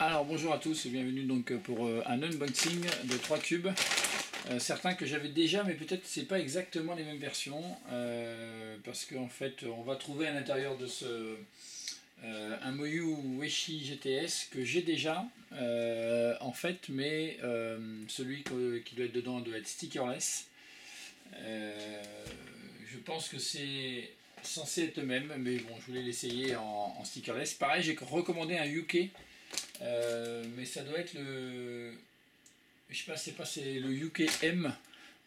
Alors bonjour à tous et bienvenue donc pour un unboxing de 3 cubes. Certains que j'avais déjà, mais peut-être c'est pas exactement les mêmes versions, parce qu'en fait on va trouver à l'intérieur de ce un Moyu Weshi GTS que j'ai déjà en fait, mais celui qui doit être dedans doit être stickerless. Je pense que c'est censé être le même, mais bon, je voulais l'essayer en stickerless. Pareil, j'ai recommandé un UK, mais ça doit être le, je sais pas, c'est le UKM.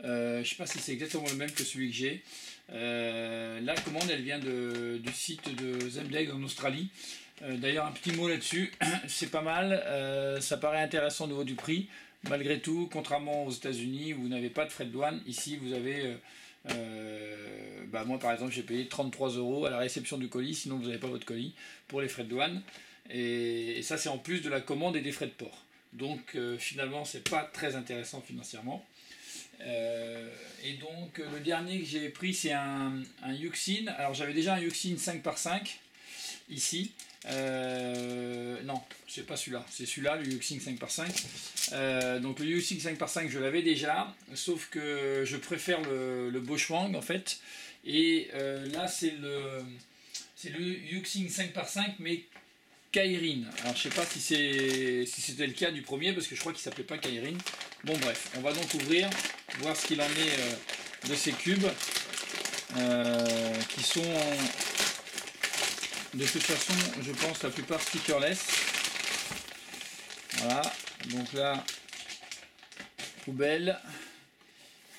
Je sais pas si c'est exactement le même que celui que j'ai. La commande, elle vient du site de Zemdeg en Australie. D'ailleurs, un petit mot là-dessus, c'est pas mal. Ça paraît intéressant au niveau du prix. Malgré tout, contrairement aux États-Unis où vous n'avez pas de frais de douane, ici vous avez. Moi par exemple, j'ai payé 33 € à la réception du colis, sinon vous n'avez pas votre colis pour les frais de douane. Et ça, c'est en plus de la commande et des frais de port. Donc finalement, c'est pas très intéressant financièrement. Et donc le dernier que j'ai pris, c'est un Yuxin. Alors j'avais déjà un Yuxin 5x5 ici. Non, c'est pas celui-là, c'est celui-là, le Yuxin 5x5. Donc le Yuxin 5x5, je l'avais déjà, sauf que je préfère le Boschwang en fait. Et là, c'est le Yuxin 5x5, mais Kairin. Alors je sais pas si c'était le cas du premier, parce que je crois qu'il s'appelait pas Kairin. Bon bref, on va donc ouvrir, voir ce qu'il en est de ces cubes, qui sont de toute façon, je pense, la plupart stickerless. Voilà, donc là, poubelle.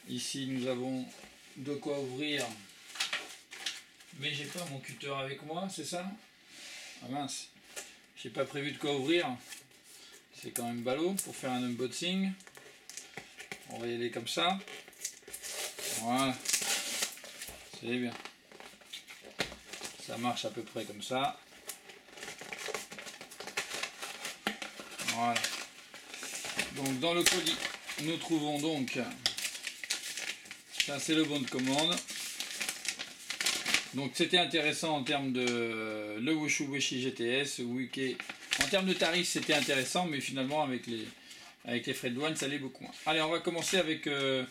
Ici nous avons de quoi ouvrir, mais j'ai pas mon cutter avec moi, c'est ça? Ah mince, j'ai pas prévu de quoi ouvrir. C'est quand même ballot pour faire un unboxing. On va y aller comme ça. Voilà. C'est bien. Ça marche à peu près comme ça. Voilà. Donc dans le colis, nous trouvons donc, ça c'est le bon de commande. Donc c'était intéressant en termes de le Wushu Weshi GTS, Wiki. En termes de tarifs, c'était intéressant, mais finalement avec les frais de douane, ça allait beaucoup moins. Allez, on va commencer avec le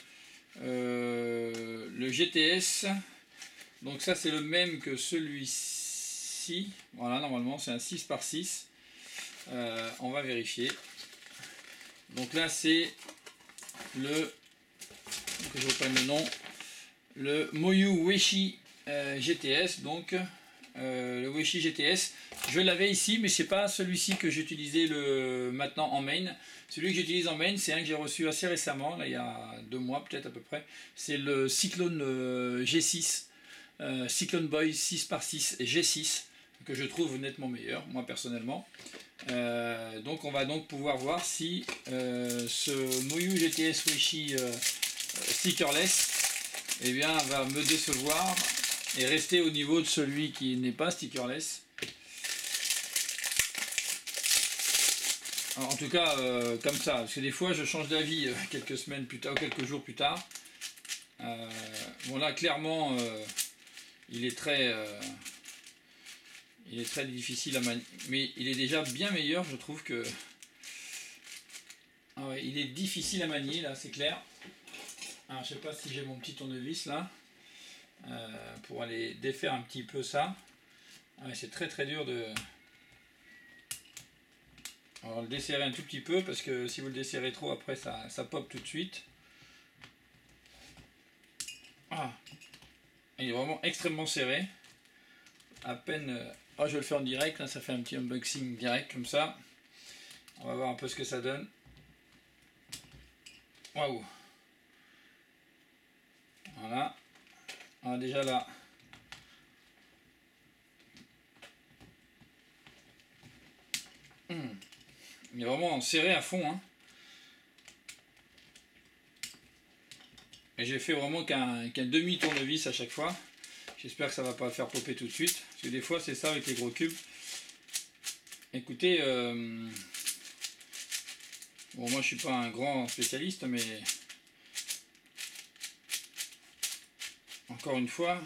GTS. Donc ça, c'est le même que celui-ci. Voilà, normalement, c'est un 6x6. On va vérifier. Donc là, c'est le, que je reprenne le nom, le Moyu Weshi GTS. Donc le Weshi GTS, je l'avais ici, mais c'est pas celui-ci que j'utilisais maintenant en main. Celui que j'utilise en main, c'est un que j'ai reçu assez récemment, là, il y a 2 mois peut-être à peu près. C'est le Cyclone G6, Cyclone Boy 6x6 G6, que je trouve nettement meilleur, moi personnellement. Donc on va donc pouvoir voir si ce Moyu GTS Weshi stickerless, eh bien, va me décevoir et rester au niveau de celui qui n'est pas stickerless. Alors, en tout cas, comme ça, parce que des fois je change d'avis quelques semaines plus tard ou quelques jours plus tard. Bon là, clairement, il est très difficile à manier, mais il est déjà bien meilleur, je trouve que. Ah ouais, il est difficile à manier là, c'est clair. Alors je sais pas si j'ai mon petit tournevis là. Pour aller défaire un petit peu ça. Ouais, c'est très dur de. On va le desserrer un tout petit peu, parce que si vous le desserrez trop, après ça pop tout de suite. Ah, il est vraiment extrêmement serré. À peine. Oh, je vais le faire en direct, là, ça fait un petit unboxing direct comme ça. On va voir un peu ce que ça donne. Waouh! Voilà. Alors déjà là. Il est vraiment serré à fond, hein. Et j'ai fait vraiment qu'un demi-tournevis à chaque fois. J'espère que ça va pas le faire popper tout de suite, parce que des fois c'est ça avec les gros cubes. Écoutez, bon, moi je suis pas un grand spécialiste, mais encore une fois,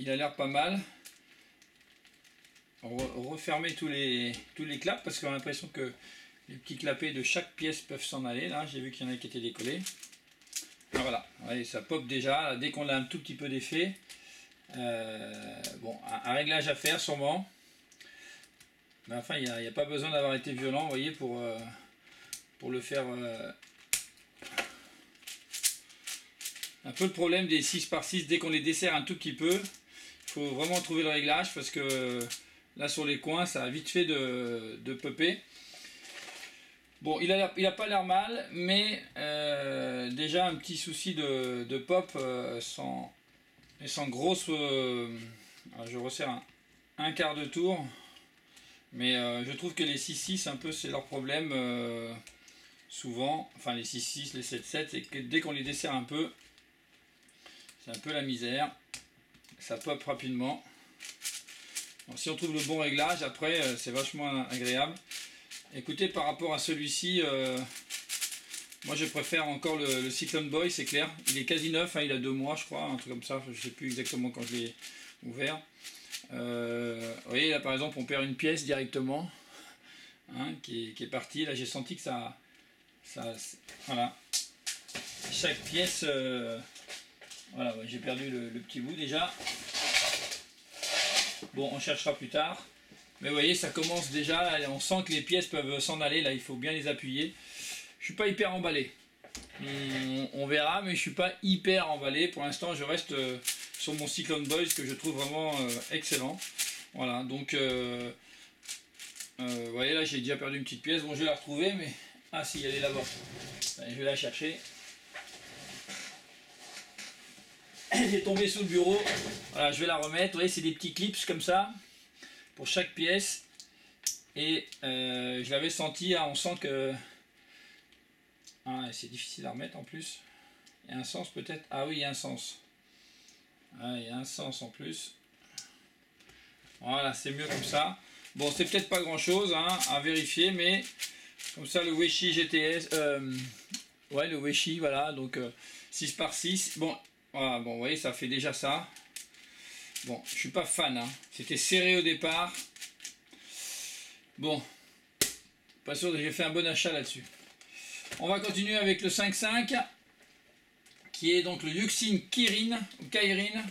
il a l'air pas mal. refermer tous les claps parce qu'on a l'impression que les petits clapets de chaque pièce peuvent s'en aller. Là, j'ai vu qu'il y en a qui étaient décollés. Ah, voilà, voyez, ça pop déjà. Dès qu'on a un tout petit peu d'effet. Bon, un réglage à faire sûrement. Mais enfin, il n'y a pas besoin d'avoir été violent, vous voyez, pour le faire. Un peu le problème des 6x6, dès qu'on les desserre un tout petit peu, il faut vraiment trouver le réglage parce que là sur les coins, ça a vite fait de popper. Bon, il a pas l'air mal, mais déjà un petit souci de pop sans grosse. Je resserre un quart de tour, mais je trouve que les 6-6, un peu, c'est leur problème souvent. Enfin, les 6-6, les 7-7, c'est que dès qu'on les desserre un peu, c'est un peu la misère. Ça pop rapidement. Bon, si on trouve le bon réglage, après, c'est vachement agréable. Écoutez, par rapport à celui-ci, moi je préfère encore le Cyclone Boy, c'est clair. Il est quasi neuf, hein, il a 2 mois je crois, un truc comme ça, je ne sais plus exactement quand je l'ai ouvert. Vous voyez là par exemple on perd une pièce directement, hein, qui est partie. Là j'ai senti que ça voilà. Chaque pièce, voilà, ouais, j'ai perdu le petit bout déjà. Bon, on cherchera plus tard. Mais vous voyez, ça commence déjà, on sent que les pièces peuvent s'en aller, là il faut bien les appuyer. Je suis pas hyper emballé. On verra, mais je suis pas hyper emballé. Pour l'instant, je reste sur mon Cyclone Boys que je trouve vraiment excellent. Voilà, donc vous voyez là, j'ai déjà perdu une petite pièce. Bon, je vais la retrouver, mais ah si, elle est là-bas. Je vais la chercher. Elle est tombée sous le bureau. Voilà, je vais la remettre. Vous voyez, c'est des petits clips comme ça pour chaque pièce. Et je l'avais senti, hein, on sent que c'est difficile à remettre en plus. Il y a un sens peut-être. Ah oui, il y a un sens. Ah, il y a un sens en plus. Voilà, c'est mieux comme ça. Bon, c'est peut-être pas grand chose, hein, à vérifier, mais comme ça le Weishi GTS, ouais, le Weishi, voilà, donc 6x6. Bon, voilà, bon, vous voyez, ça fait déjà ça. Bon, je suis pas fan, hein. C'était serré au départ. Bon, pas sûr que j'ai fait un bon achat là-dessus. On va continuer avec le 5.5 qui est donc le Yuxin Kirin ou Kairin.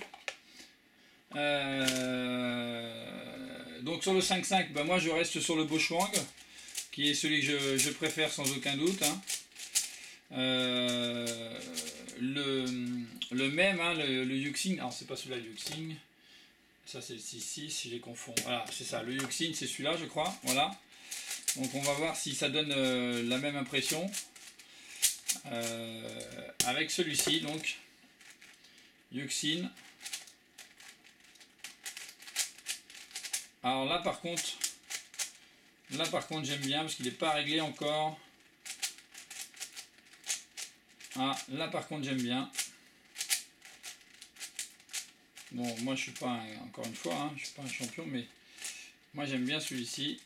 Donc sur le 5.5, ben moi je reste sur le Boschwang qui est celui que je préfère sans aucun doute, hein. Le même, hein, le Yuxin, alors c'est pas celui-là le Yuxin, ça c'est le 6.6, j'ai confonds. Voilà, c'est ça, le Yuxin c'est celui-là je crois, voilà. Donc on va voir si ça donne la même impression avec celui-ci, donc Yuxin. Alors là par contre j'aime bien parce qu'il n'est pas réglé encore. Ah, là par contre j'aime bien. Bon, moi je suis pas encore une fois, hein, je suis pas un champion, mais moi j'aime bien celui-ci.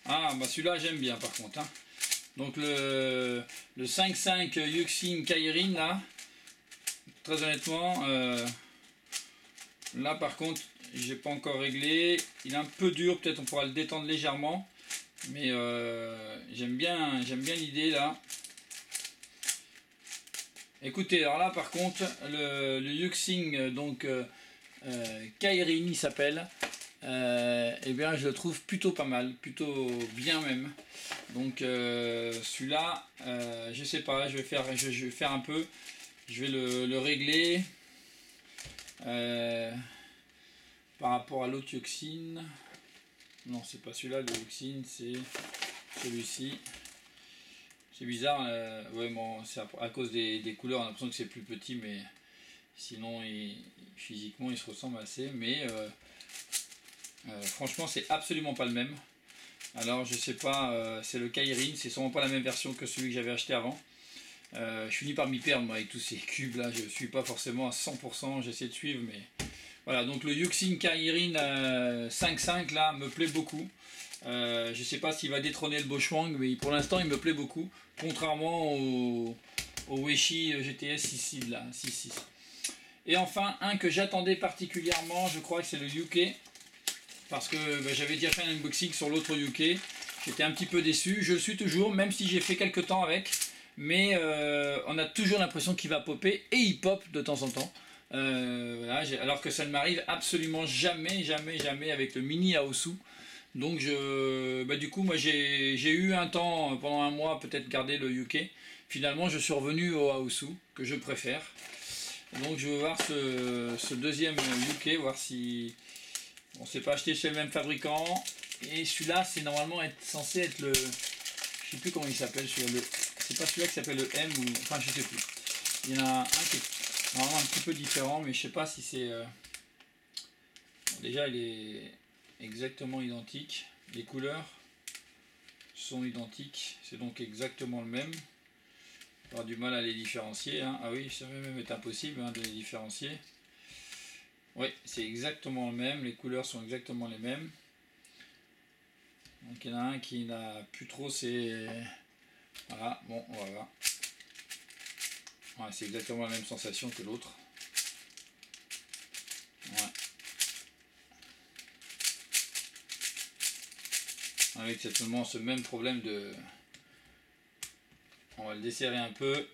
Ah bah celui-là j'aime bien par contre, hein. Donc le 5.5 Yuxin Kairin là, très honnêtement, là par contre j'ai pas encore réglé. Il est un peu dur, peut-être on pourra le détendre légèrement, mais j'aime bien l'idée là. Écoutez, alors là par contre le Yuxin donc Kairin il s'appelle. Eh bien je le trouve plutôt pas mal, plutôt bien même. Donc celui-là, je sais pas, je vais faire un peu, je vais le régler par rapport à l'autre Yuxin. Non, c'est pas celui-là le Yuxin, c'est celui-ci. C'est bizarre, ouais, bon, c'est à cause des couleurs, on a l'impression que c'est plus petit, mais sinon physiquement il se ressemble assez, mais franchement c'est absolument pas le même. Alors je sais pas, c'est le Kairin, c'est sûrement pas la même version que celui que j'avais acheté avant. Je finis par m'y perdre moi avec tous ces cubes là, je suis pas forcément à 100%, j'essaie de suivre, mais voilà. Donc le Yuxin Kairin 5.5 là me plaît beaucoup. Je sais pas s'il va détrôner le Boschwang, mais pour l'instant il me plaît beaucoup, contrairement au Weishi GTS 6.6 là, 6.6. Et enfin, un que j'attendais particulièrement, je crois que c'est le UK. Parce que j'avais déjà fait un unboxing sur l'autre UK. J'étais un petit peu déçu. Je le suis toujours, même si j'ai fait quelques temps avec. Mais on a toujours l'impression qu'il va popper. Et il pop de temps en temps. Voilà, alors que ça ne m'arrive absolument jamais, jamais, jamais avec le mini Aosu. Donc du coup, moi j'ai eu un temps, pendant un mois, peut-être garder le UK. Finalement, je suis revenu au Aosu, que je préfère. Donc je vais voir ce deuxième UK, voir si on s'est pas acheté chez le même fabricant. Et celui-là, c'est normalement censé être le, je sais plus comment il s'appelle celui-là. C'est pas celui-là qui s'appelle le M ou, enfin je sais plus. Il y en a un qui est normalement un petit peu différent, mais je sais pas si c'est. Déjà, il est exactement identique. Les couleurs sont identiques, c'est donc exactement le même. On aura du mal à les différencier, hein. Ah oui, ça va même être impossible, hein, de les différencier. Oui, c'est exactement le même, les couleurs sont exactement les mêmes. Donc il y en a un qui n'a plus trop ses... Voilà, bon, on va voir. Ouais, c'est exactement la même sensation que l'autre. Ouais. Avec certainement ce même problème de... On va le desserrer un peu.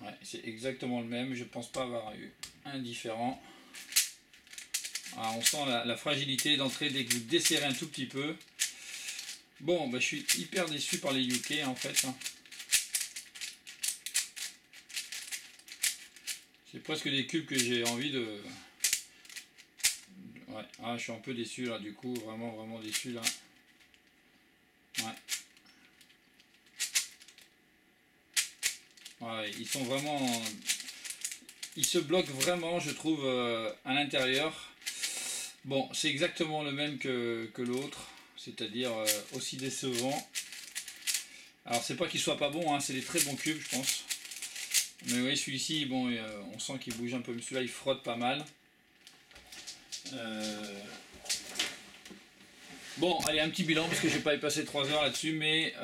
Ouais, c'est exactement le même, je pense pas avoir eu un différent. Alors, on sent la fragilité d'entrée dès que vous desserrez un tout petit peu. Bon, je suis hyper déçu par les UK en fait. C'est presque des cubes que j'ai envie de... Ouais, je suis un peu déçu là, du coup, vraiment, vraiment déçu là. Ouais. Ouais, ils sont vraiment... Ils se bloquent vraiment, je trouve, à l'intérieur. Bon, c'est exactement le même que l'autre, c'est-à-dire aussi décevant. Alors, c'est pas qu'il soit pas bon, hein, c'est des très bons cubes, je pense. Mais oui, celui-ci, bon, on sent qu'il bouge un peu, mais celui-là, il frotte pas mal. Bon, allez, un petit bilan, parce que je vais pas y passer 3 heures là-dessus, mais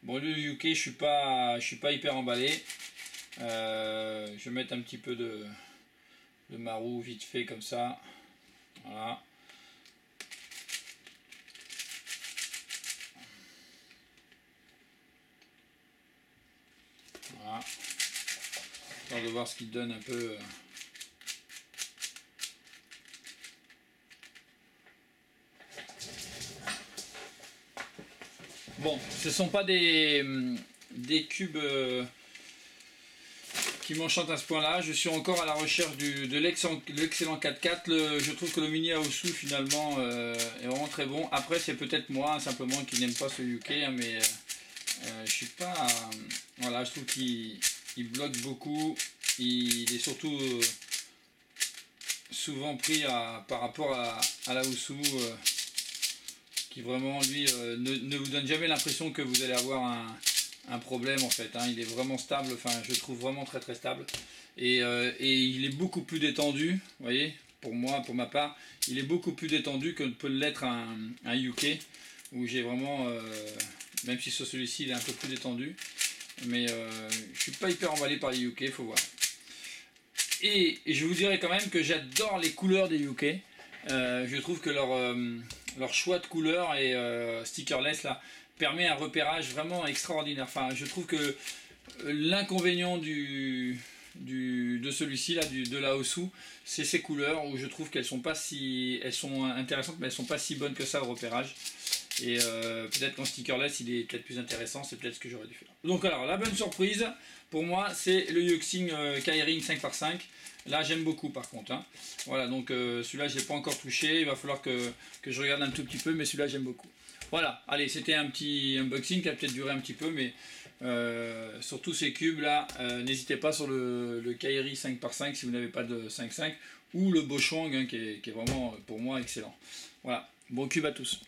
bon, le UK, je suis pas hyper emballé. Je vais mettre un petit peu de marou vite fait comme ça. Voilà. Voilà. Histoire de voir ce qu'il donne un peu. Bon, ce sont pas des cubes qui m'enchantent à ce point-là. Je suis encore à la recherche de l'excellent 4x4. Je trouve que le mini Aosu finalement est vraiment très bon. Après, c'est peut-être moi simplement qui n'aime pas ce UK, hein, mais je suis pas. Voilà, je trouve qu'il bloque beaucoup. Il est surtout souvent pris par rapport à l'Aosu. Qui vraiment lui ne vous donne jamais l'impression que vous allez avoir un problème en fait, hein. Il est vraiment stable, enfin je trouve vraiment très très stable et il est beaucoup plus détendu, vous voyez, pour moi, pour ma part, il est beaucoup plus détendu que peut l'être un UK où j'ai vraiment, même si sur celui-ci il est un peu plus détendu, mais je suis pas hyper emballé par les UK, faut voir. Et je vous dirais quand même que j'adore les couleurs des UK. Je trouve que leur choix de couleurs et stickerless là permet un repérage vraiment extraordinaire. Enfin, je trouve que l'inconvénient de celui-ci là, de la Aosu, c'est ces couleurs où je trouve qu'elles sont pas si, elles sont intéressantes, mais elles sont pas si bonnes que ça au repérage. Et peut-être qu'en stickerless il est peut-être plus intéressant, c'est peut-être ce que j'aurais dû faire. Donc alors la bonne surprise pour moi c'est le Yuxing Kairing 5x5. Là j'aime beaucoup par contre, hein. Voilà, donc celui-là je l'ai pas encore touché, il va falloir que je regarde un tout petit peu, mais celui-là j'aime beaucoup. Voilà, allez, c'était un petit unboxing qui a peut-être duré un petit peu, mais sur tous ces cubes là, n'hésitez pas sur le Kairi 5x5 si vous n'avez pas de 5.5 ou le Boschwang, hein, qui est vraiment pour moi excellent. Voilà, bon cube à tous.